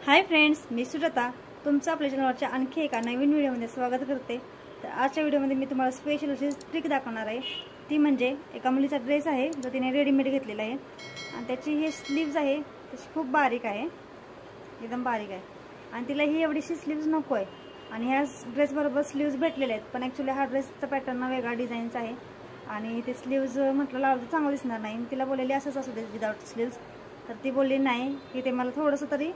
Hi friends, मी सुजाता तुमचं आपल्या चॅनलवरच्या आणखी एका नवीन व्हिडिओमध्ये स्वागत करते। तर आजच्या व्हिडिओमध्ये मी तुम्हाला स्पेशल अशी ट्रिक दाखवणार आहे। ती म्हणजे एका मुलीचा ड्रेस आहे जो तिने रेडीमेड घेतलेला आहे आणि त्याची ही स्लीव्ज आहे तशी खूप बारीक आहे, एकदम बारीक आहे आणि तिला ही एवढीशी स्लीव्ज नको आहे आणि ह्या ड्रेस बरोबर स्लीव्ज भेटलेले आहेत, पण ॲक्च्युअली हा ड्रेसचा पॅटर्न वेगळा डिझाईनचा आहे आणि ते स्लीव्ज म्हटलं लावलं चांगलं दिसणार नाही। तिला बोललेली असंच असू दे विदाउट स्लीव्ज, तर ती बोलली नाही की ते मला थोडंसं तरी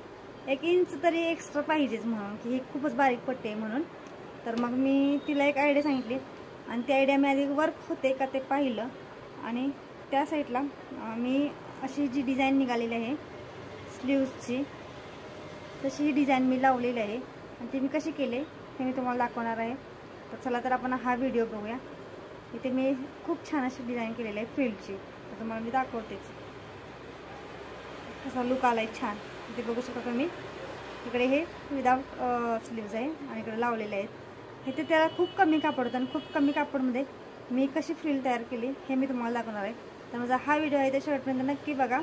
1 इंच तरी एक्स्ट्रा पाहिजेच म्हणून की ही खूपच बारीक पट्टी आहे म्हणून। तर मग मी तिला एक आयडिया सांगितली आणि ती आयडिया मी आधी वर्क होते का ते पाहिलं आणि त्या साईडला मी अशी जी डिझाईन निघालेली आहे स्लीव्सची तशी ही डिझाईन मी लावलेली आहे आणि ती मी कशी केले हे मी तुम्हाला दाखवणार आहे। तर चला तर आपण हा व्हिडिओ बघूया। इथे मी खूप छान अशी डिझाईन केलेली आहे फ्रिलची, तर तुम्हाला मी दाखवतेच कसा लुक आलाय छान। इथे बघू शकता तुम्ही, इकडे हे विदाउट स्लीव्ज आहे आणि इकडे लावलेले आहेत। इथे त्याला खूप कमी कापड होतं आणि खूप कमी कापडमध्ये मी कशी फ्रिल तयार केली हे मी तुम्हाला दाखवणार आहे। तर माझा हा व्हिडिओ आहे ते शेवटपर्यंत नक्की बघा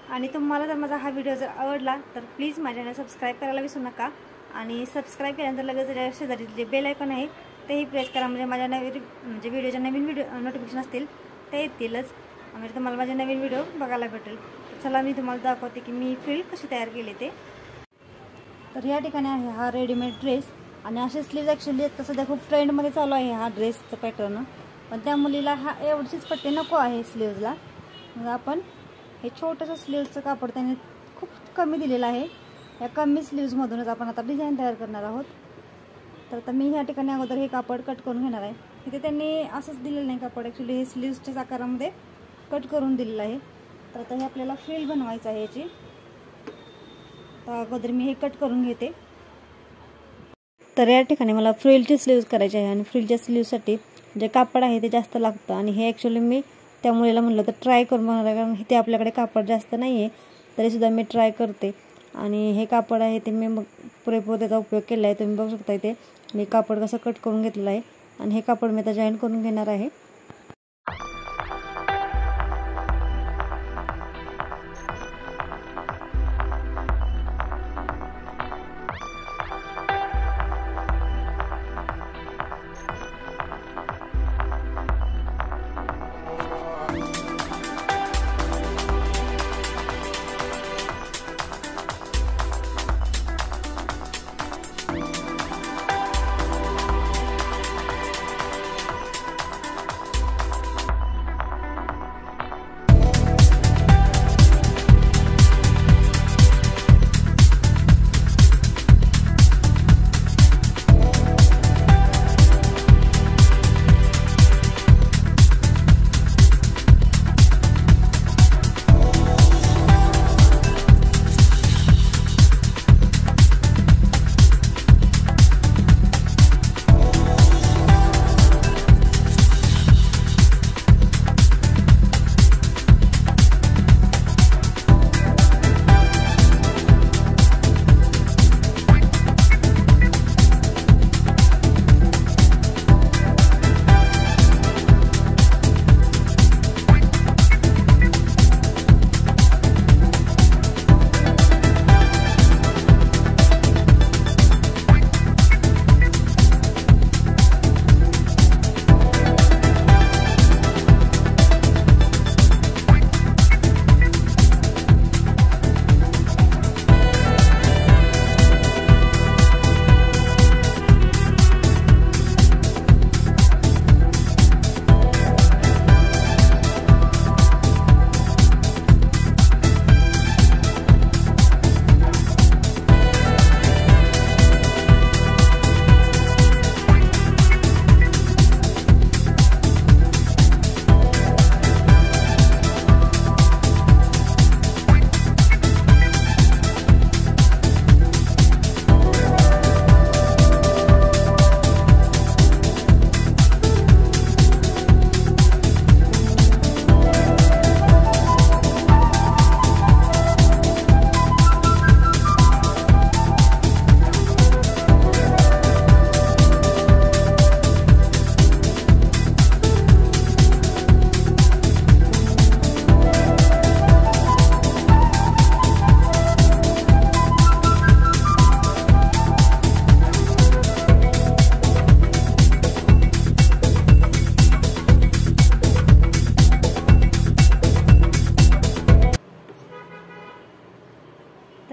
आणि तुम्हाला जर माझा हा व्हिडिओ जर आवडला तर प्लीज माझ्याला सबस्क्राईब करायला विसरू नका आणि सबस्क्राईब केल्यानंतर लगेच शेजारी जे बेल आयकॉन आहे तेही प्रेस करा, म्हणजे माझ्या नवीन व्हिडिओच्या नवीन नोटिफिकेशन असतील ते येतीलच, म्हणजे तुम्हाला माझे नवीन व्हिडिओ बघायला भेटेल। चला मी तुम्हाला दाखवते की मी फ्रिल कशी तयार केली ते। तर या ठिकाणी आहे हा रेडीमेड ड्रेस आणि असे स्लीव्ज ॲक्च्युअली आता सध्या खूप ट्रेंडमध्ये चालू आहे हा ड्रेसचं पॅटर्न, पण त्या मुलीला हा एवढीच पट्टी नको आहे स्लीव्जला। मग आपण हे छोटंसं स्लीव्जचं कापड त्याने खूप कमी दिलेलं आहे, या कमी स्लीव्जमधूनच आपण आता डिझाईन तयार करणार आहोत। तर आता मी ह्या ठिकाणी अगोदर हे कापड कट करून घेणार आहे। इथे त्यांनी असंच दिलेलं नाही कापड, ॲक्च्युली हे स्लीव्जच्या आकारामध्ये कट करून दिलेलं आहे। तर आता हे आपल्याला फ्रिल बनवायचं आहे याची, तर अगोदर मी हे कट करून घेते। तर या ठिकाणी मला फ्रिलची स्लीव्ज करायची आहे आणि फ्रिलच्या स्लीव्जसाठी जे कापड आहे ते जास्त लागतं आणि हे ॲक्च्युली मी त्या मुलीला म्हणलं तर ट्राय करून बघणार आहे, कारण इथे आपल्याकडे कापड जास्त नाही आहे तरीसुद्धा मी ट्राय करते। आणि हे कापड आहे ते मी मग पुरेपूर त्याचा उपयोग केला आहे। तुम्ही बघू शकता इथे मी कापड कसं कट करून घेतलेलं आहे आणि हे कापड मी आता जॉईन करून घेणार आहे।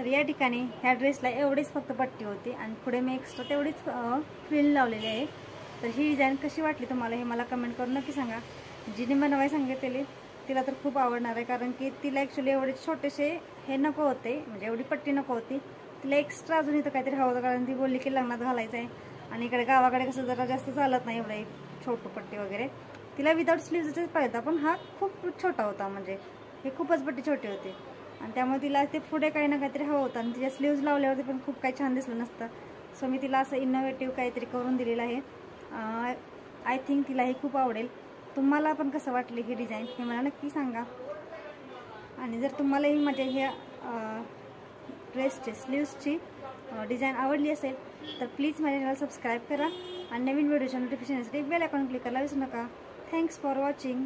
तर या ठिकाणी ह्या ड्रेसला एवढीच फक्त पट्टी होती आणि पुढे मी एक्स्ट्रा तेवढीच फ्रिल लावलेली आहे। तर ही डिझाईन कशी वाटली तुम्हाला हे मला कमेंट करून नक्की सांगा। जिने बनवायला सांगितलेली तिला तर खूप आवडणार आहे, कारण की तिला ॲक्च्युली एवढे छोटेसे हे नको होते, म्हणजे एवढी पट्टी नको होती, तिला एक्स्ट्रा अजून इथं काहीतरी हवं होतं, कारण ती बोलली की लग्नात घालायचं आहे आणि इकडे गावाकडे कसं जरा जास्त चालत नाही एवढं छोटं पट्टी वगैरे। तिला विदाऊट स्लीव्हजच पाहिजे, पण हा खूप छोटा होता, म्हणजे हे खूपच पट्टी छोटी होती आणि त्यामुळे तिला ते पुढे काही ना काहीतरी हवं होतं आणि तिच्या स्लीव्ज लावल्यावरती पण खूप काही छान दिसलं नसतं। सो मी तिला असं इनोव्हेटिव्ह काहीतरी करून दिलेलं आहे। आय थिंक तिला हे खूप आवडेल। तुम्हाला पण कसं वाटली ही डिझाईन हे मला नक्की सांगा। आणि जर तुम्हालाही माझ्या ह्या ड्रेसचे स्लीव्सची डिझाईन आवडली असेल तर प्लीज माझ्या चॅनल सबस्क्राईब करा आणि नवीन व्हिडिओच्या नोटिफिकेशनसाठी बेल आयकॉन क्लिक करायला विसरू नका। Thanks for watching.